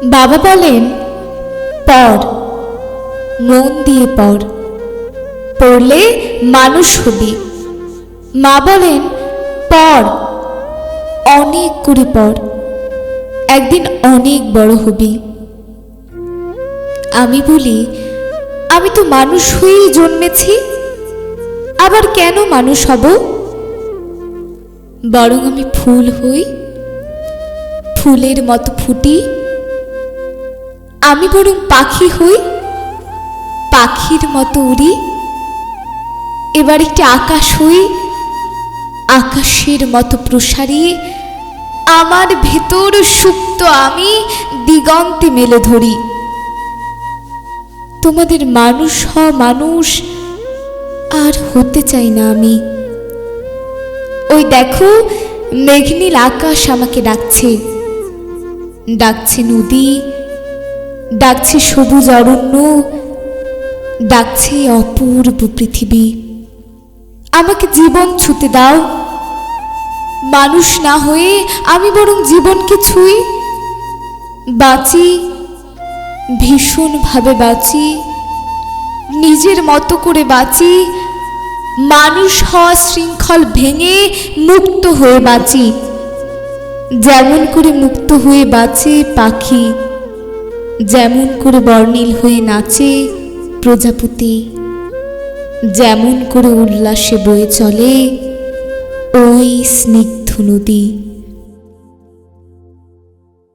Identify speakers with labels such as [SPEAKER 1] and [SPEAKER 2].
[SPEAKER 1] বাবা বলেন, পড়, মন দিয়ে পড়, পড়লে মানুষ হবি। মা বলেন, পড়, অনেক করে পড়, একদিন অনেক বড় হবি। আমি বলি, আমি তো মানুষ হয়েই জন্মেছি, আবার কেন মানুষ হব? বরং আমি ফুল হই, ফুলের মতো ফুটি। আমি বরং পাখি হই, পাখির মতো উড়ি। এবার একটি আকাশ হই, আকাশের মতো প্রসারী। আমার ভেতর সুপ্ত আমি দিগন্তে মেলে ধরি। তোমাদের মানুষ হওয়া মানুষ আর হতে চাই না আমি। ওই দেখো, মেঘনীল আকাশ আমাকে ডাকছে, ডাকছে নদী, ডাকছে সবুজ অরণ্য, ডাকছে অপূর্ব পৃথিবী। আমাকে জীবন ছুঁতে দাও। মানুষ না হয়ে আমি বরং জীবনকে ছুঁই, বাঁচি, ভীষণভাবে বাঁচি, নিজের মতো করে বাঁচি। মানুষ হওয়া শৃঙ্খল ভেঙে মুক্ত হয়ে বাঁচি, যেমন করে মুক্ত হয়ে বাঁচে পাখি, যেমন করে বর্ণিল হয়ে নাচে প্রজাপতি, যেমন করে উল্লাসে বয়ে চলে ওই স্নিগ্ধ নদী।